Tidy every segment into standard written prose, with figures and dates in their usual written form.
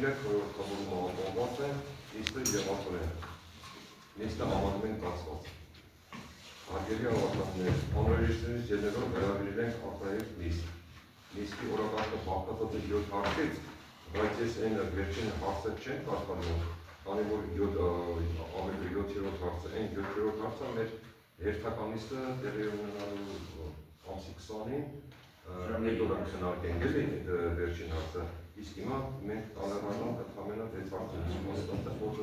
է, խորհրդավորումը ապահովված է, նիստը եղածորեն է։ Նիստը համարում են բացված։ Հարգելի հավաքականներ, անհրաժեշտությունից ելնելով վերաբերել ենք արտահայտ նիստ։ Նիստի օրակարգը բաղկացած է 7 հարցից, բայց ես այն վերջին հարցը չեմ կարգավորում, քանի որ ավելի 7-րդ հարցը, այն 7-րդ հարցը մեր հերթական նիստը տեղի ունենալու ամսի 20-ին հետո քննարկենք էլի վերջին հարցը, իսկ հիմա մենք կառավարում ընդհանրապես այդ հարցը որ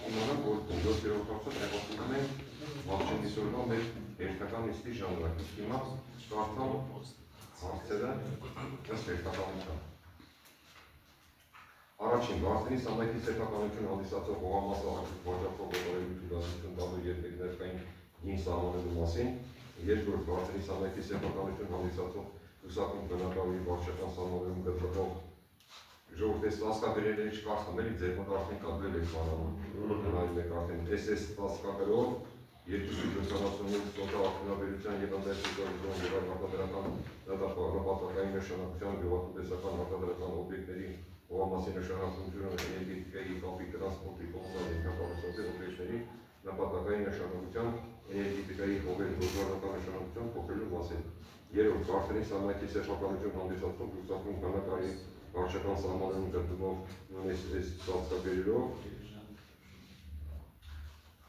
իմանանք, որ 7-րդ հարցը տեղադրում ենք Վաղճանի սորվա մեր հերթական նիստի ժամանակ, իսկ հիմա կարդալ հարցերը ըստ հերթականության։ Առաջին, Վարդենի սամայքի սեփականություն հանդիսացող հողամասը ակտիվ վաճառքով ողորելու թույլատվություն տալու եւ ներկային գին սահմանելու մասին։ Երկրորդ, Վարդենի սամայքի սեփականություն հանդիսացող ուսակում բնակավարի վարչական սահմաններում գտնվող ժողովրդի ստասկաբերների չկարծում էլի ձեր մոտ արդեն կատվել եք բանանում։ Նայում եք արդեն SS ստասկաբերով 275 սոտա արդյունաբերության եւ տնտեսական եւ արտադրական նպատակային նշանակության գյուղատնտեսական արտադրական օբյեկտների հողամասի նշանակությունը էներգետիկայի կապի տրանսպորտի կոմունալ ենթակառուցվածքի օբյեկտների նպատակային նշանակության էներգետիկայի հողերի գործառնական նշանակության փոխելու մասին։ Երրորդ, Վարդենի սամայքի սեփականություն հանդիսացող ուսակում բնակարի վարչական սահմաններում գտնվող SS ստասկաբերերով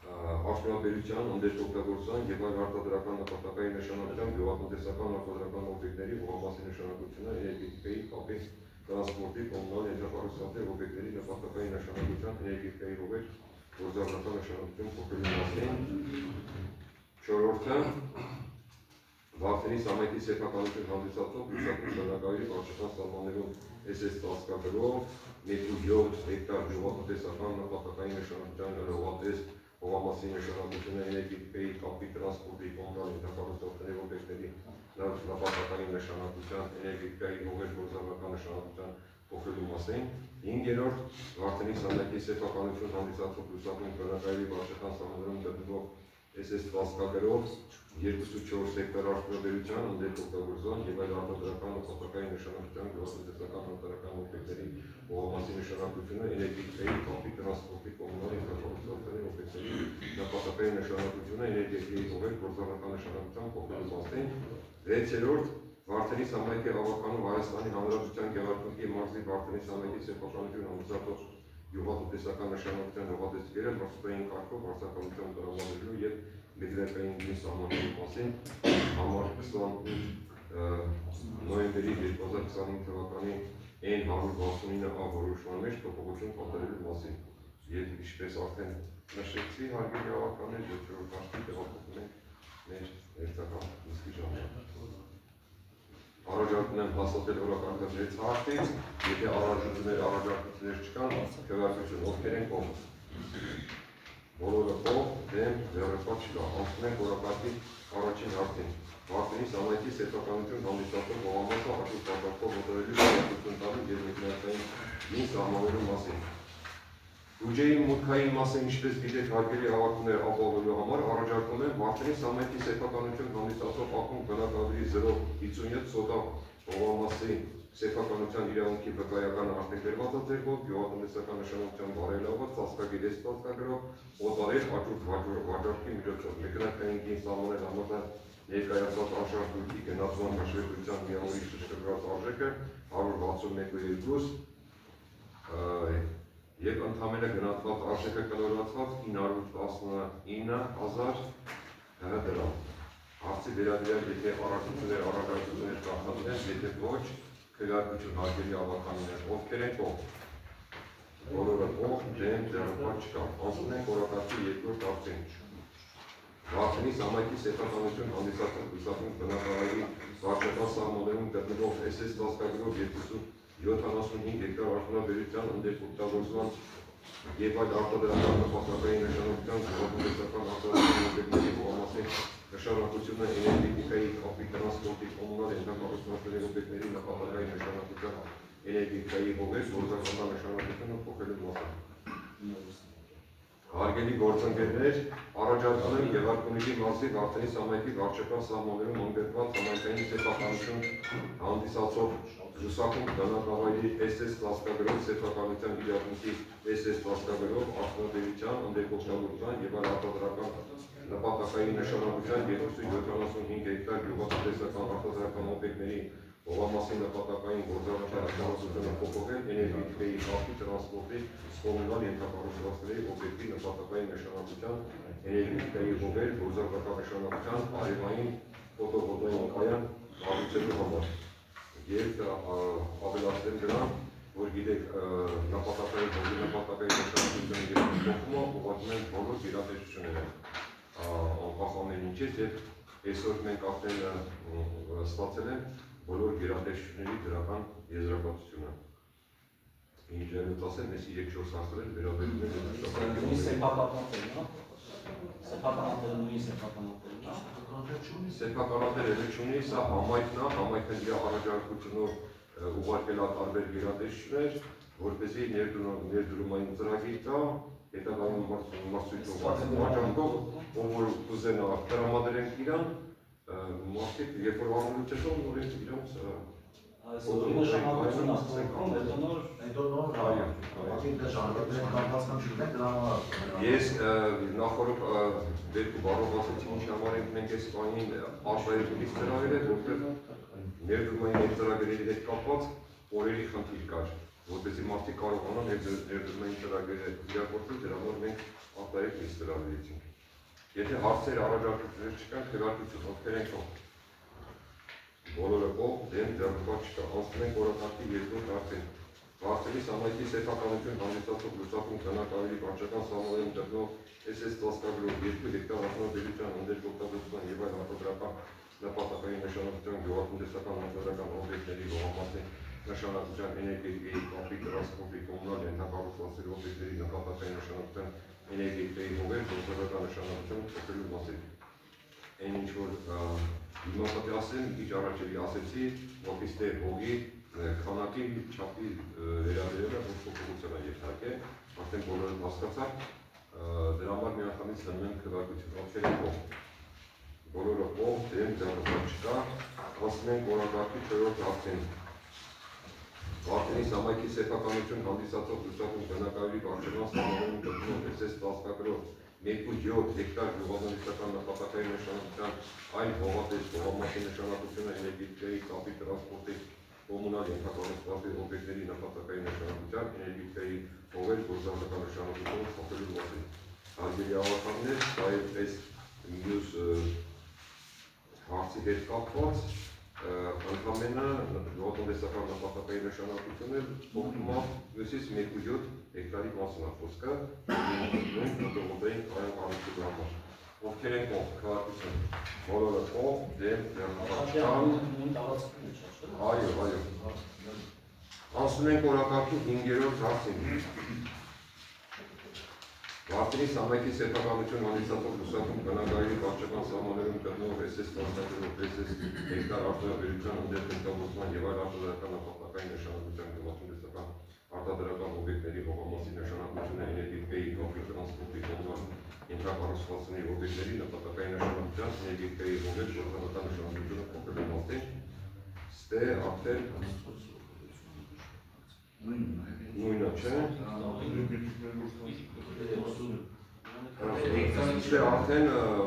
արդյունաբերության, ընդերք օգտագործության եւ այլ արտադրական նպատակային նշանակության գյուղատնտեսական արտադրական օբյեկտների հողամասի նշանակությունը էներգետիկայի կապի տրանսպորտի կոմունալ ենթակառուցվածքի օբյեկտների նպատակային նշանակության էներգետիկայի հողեր գործառնական նշանակություն փոխելու մասին։ Չորրորդը Վարդենի սամայքի սեփականություն հանդիսացող ուսակում բնակավարի վարչական սահմաններում SS ստասկաբերով 1.7 հեկտար գյուղատնտեսական նպատակային նշանակության հողատես հողամասի նշանակությունը էներգետիկայի կապի տրանսպորտի կոմունալ ենթակառուցվածքների օբյեկտների նպատակային նշանակության էներգետիկայի հողեր գործառնական նշանակության փոխելու մասին։ 5-րդ Վարդենի սամայքի սեփականություն հանդիսացող ուսակում բնակավարի վարչական սահմաններում գտնվող SS ստասկաբերով 2.4 հեկտար արդյունաբերության, ընդերք օգտագործության եւ այլ արտադրական նպատակային նշանակության գյուղատնտեսական արտադրական օբյեկտերի հողամասի նշանակությունը էներգետիկայի կապի տրանսպորտի կոմունալ ենթակառուցվածքների օբյեկտերի նպատակային նշանակությունը էներգետիկայի հողեր գործառնական նշանակության փոխելու մասին։ 6-րդ Վարդենի սամայքի ավականում Հայաստանի Հանրապետության Գեղարքունիքի մարզի Վարդենի սամայքի սեփականություն հանդիսացող գյուղատնտեսական նշանակության հողատեսակները մրցութային կարգով արձակալության տրամադրելու եւ մեդրակային գին սահմանելու մասին համար 28 նոյեմբերի 2025 թվականի N169A որոշման մեջ փոփոխություն կատարելու մասին։ Եվ ինչպես արդեն նշեցի, հարգելի հավաքականներ, 7-րդ հարցի տեղափոխում ենք մեր հերթական նիստի ժամանակ։ Առաջարկում եմ հաստատել օրակարգը 6 հարցից, եթե առաջարկություններ չկան, քվեարկություն ովքեր են կողմ։ Բոլորը կողմ, դեմ, ձեռնպատ չկա։ Անցնում ենք օրակարգի առաջին հարցին։ Վարդենի սամայքի սեփականություն հանդիսացող հողամասը ակտիվ վաճառքով ողորելու թույլատվություն տալու եւ ներկային գին սահմանելու մասին։ Բյուջեի մուտքային մասը, ինչպես գիտեք, հարգելի հավաքականներ, ապահովելու համար առաջարկում եմ Վարդենի սամայքի սեփականություն հանդիսացող ակումբ բնակավարի 057 սոտա հողամասի սեփականության իրավունքի վկայական արտահայտված ձեռքով գյուղատնտեսական նշանակության բարելավված ծածկագիրը ստացվագրով օտարեր հաջորդ վաճառքի միջոցով մեկնարկային գին սահմանել համաձայն ներկայացված արժանապատվի գնացման հաշվետվության միավորի շրջագրված արժեքը 161.2 եւ ընդհանրապես գնահատված արժեքը կլորացված 919,000 դրամ։ Հարցի վերաբերյալ եթե առարկություններ կազմակերպեն, եթե ոչ, քվեարկություն հարգելի հավաքականներ, ովքեր են կողմ։ Բոլորը կողմ, դեմ, ձեռնպատ չկա։ Անցնում ենք օրակարգի երկրորդ հարցին։ Վարդենի սամայքի սեփականություն հանդիսացող ուսակում բնակավարի վարչական սահմաններում գտնվող SS ստասկաբերով 275 հեկտար արդյունաբերության, ընդերք օգտագործման եւ այլ արտադրական նպատակային նշանակության գյուղատնտեսական արտադրական օբյեկտների հողամասի նշանակությունը էներգետիկայի կապի տրանսպորտի կոմունալ ենթակառուցվածքների օբյեկտների նպատակային նշանակության էներգետիկայի հողեր գործառնական նշանակությունը փոխելու մասին։ Հարգելի գործընկերներ, առաջարկում եմ Գեղարքունիքի մարզի Վարդենիս համայնքի վարչական սահմաններում ընդգրկված համայնքային սեփականություն հանդիսացող զուսակում բնակավայրի SS ծածկագրով սեփականության իրավունքի SS ծածկագրով արտադրության, ընդերկողջավորության եւ այլ արտադրական նպատակային նշանակության 275 հեկտար գյուղատնտեսական արտադրական օբյեկտների Ողամասի նպատակային գործառույթը փոխվել էներգետիկայի խախտի տրանսպորտի կոմունալ ենթակառուցվածքների օբյեկտի նպատակային նշանակության էներգետիկայի ողեր գործառույթական նշանակության արևային ֆոտովոլտաիկ կայան կառուցելու համար եւ ավելացնել դրան, որ գիտեք նպատակային ողերի նպատակային նշանակությունը եւ փոխումը ուղղակի են բոլոր իրադարձությունները անկախ ամեն ինչից եւ այսօր մենք արդեն ստացել ենք բոլոր գերատեսչությունների դրական եզրակացությունը։ Ինչ ելույթ ասեմ, ես 3-4 հարցեր վերաբերում եմ նույն սեփականատերն, հա՞։ Սեփականատերը նույն սեփականատերը չունի, սա համայնքն է, համայնքը իր առաջարկությունով ուղարկել է տարբեր գերատեսչություններ, որպեսզի ներդրումային ծրագիր տա, հետագայում մարզույթով աջակցող, ով որ կուզենա տրամադրենք իրան, մարդիկ երբ որ անելուց հետո նորից իրանց նշանակություն Ես նախորդ դեպի բարով ասեցի ինչ համար ենք մենք այս բանին արտահայտումից ծրագրել, որտեղ ներդրումային ծրագրերի հետ կապված օրերի խնդիր կար, որպեսզի մարդիկ կարողանան ներդրումային ծրագրերը իրագործել, դրա համար մենք արտահայտումից ծրագրեցինք։ Եթե հարցեր առաջարկություններ չկան, քվեարկություն, ովքեր ենք ով։ Բոլորը ով, դեմ ձեռնպատ չկա, անցնում ենք օրակարգի երկրորդ հարցին։ Վարդենիս համայնքի սեփականություն հանդիսացող լուսակում բնակավայրի վարչական սահմաններում գտնվող SS ծածկագրով 2 հեկտար արտադրության, ընդերկողջավորության եւ այլ արտադրական նպատակային նշանակության գյուղատնտեսական արտադրական օբյեկտների ողամասի նշանակության էներգետիկայի կապի տրանսպորտի կոմունալ ենթակառուցվածքների օբյեկտների նպատակային նշանակության էներգետիկայի ողեր գործառույթական նշանակություն փոխելու մասին։ Այն ինչ որ հիմա ասեմ, ինչ առաջելի ասեցի, որպես թե հողի քանակի չափի վերաբերելը ոչ փոփոխության է ենթարկե, արդեն բոլորը հասկացան, դրա համար միանգամից դնում եմ քվեարկություն, ովքեր են ով։ Բոլորը ով, դեմ ձեռնպատ չկա, ասում ենք օրակարգի 4-րդ հարցին։ Վարդենիս համայնքի սեփականություն հանդիսացող լուսակում բնակավայրի վարչական սահմաններում գտնվող SS ծածկագրով 2.7 հեկտար գյուղատնտեսական նպատակային նշանակության այլ հողատես հողամասի նշանակությունը էներգետիկայի կապի տրանսպորտի կոմունալ ենթակառուցվածքների օբյեկտների նպատակային նշանակության էներգետիկայի հողեր գործառույթական նշանակությունը փոխելու մասին։ Հարգելի ավարտաններ, դա այս մյուս հարցի հետ կապված ընդամենը գյուղատնտեսական նպատակային նշանակությունը փոխվում է մյուսից 1.7 հեկտարի մասին է խոսքը նույն ֆոտովոլտաիկ կայան կառուցելու համար։ Ովքեր են ով, քվեարկություն, բոլորը ով, դեմ, ձեռնպատ Այո։ Անցնում ենք օրակարգի 5-րդ հարցին։ Վարդենիս համայնքի սեփականություն հանդիսացող լուսակում բնակավայրի վարչական սահմաններում գտնվող SS ծածկագրով SS հեկտար արտադրության, ընդերկողջավորության եւ այլ արտադրական նպատակային նշանակության գյուղատնտեսական արտադրական օբյեկտների հողամասի նշանակությունը էներգետիկայի կապի տրանսպորտի կոմունալ ենթակառուցվածքների օբյեկտների նպատակային նշանակության էներգետիկայի հողեր գործառույթական նշանակությունը փոխելու մասին։ Ստե արդեն նույնը չէ։ Ստե արդեն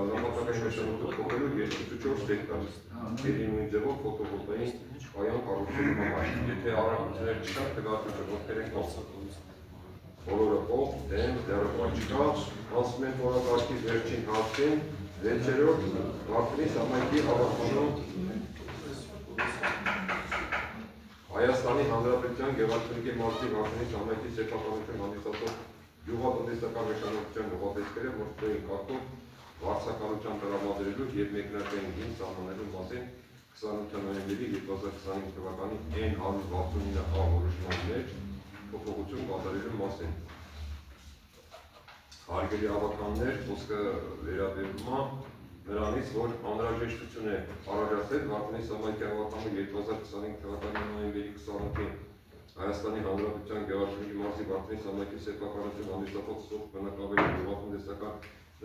նպատակային նշանակությունը փոխելու 2.4 հեկտար նույն ձևով ֆոտովոլտաիկ կայան կառուցելու համար։ Եթե առաքություններ չկան, քվեարկություն, ովքեր են բոլորը ով, դեմ, ձեռնպատ չկա, անցնում ենք օրակարգի վերջին հարցին, 6-րդ Վարդենիս համայնքի հավաքանով Հայաստանի Հանրապետության Գեղարքունիքի մարզի Վարդենիս համայնքի սեփականություն հանդիսացող գյուղատնտեսական նշանակության հողատեսկերը մշտային կարգով վարձակալության տրամադրելու եւ մեկնարկային գին սահմանելու մասին 28 նոյեմբերի 2025 թվականի N169A որոշման մեջ փոփոխություն կատարելու մասին։ Հարգելի ավականներ, խոսքը վերաբերում է նրանից, որ անհրաժեշտություն է առաջացել Վարդենիս համայնքի հավաքանով 2025 թվականի նոյեմբերի 28-ի Հայաստանի Հանրապետության Գեղարդնի մարզի Վարդենի համայնքի սեփականություն հանդիսացող սոթ բնակավայրի գյուղատնտեսական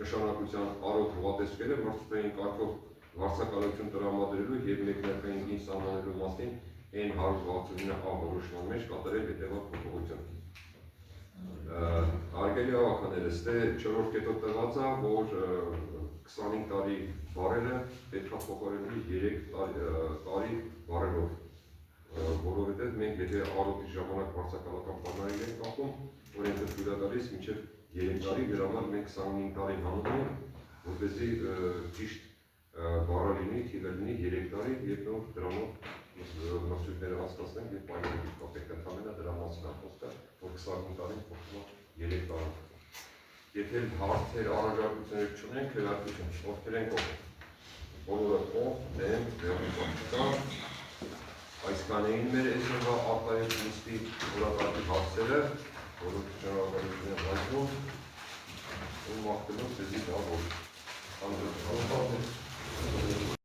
նշանակության արոտ հողատեսկերը մրցութային կարգով վարձակալություն տրամադրելու եւ մեկնարկային գին սահմանելու մասին N169A որոշման մեջ կատարել հետևյալ փոփոխություն։ Հարգելի ավականներ, այստեղ 4-րդ կետով տված է, որ 25 տարի բարելը պետք է փոխարինվի 3 տարի բարելով, որովհետև մենք եթե արոտի ժամանակ վարձակալական պայմաններ ենք կապում, օրենքը թույլ է տալիս մինչև 3 տարի, դրա համար մենք 25 տարի հանում ենք, որպեսզի ճիշտ բարը լինի, թիվը լինի 3 տարի եւ նոր դրանով մրցույթները հասկացնենք եւ պայմաններ կապենք, ընդհանրապես դրա մասին է խոսքը, որ 25 տարին փոխվում է 3 տարի։ Եթե հարցեր առաջարկություններ չունենք, քննարկություն ովքեր ենք բոլորը դեմ վերաբերյալ այսքան էին մեր այսօրվա արտահայտիչի որակարգի հարցերը, որոնք շնորհակալություն եմ հայտնում ու մաղթելով ձեզի դա որ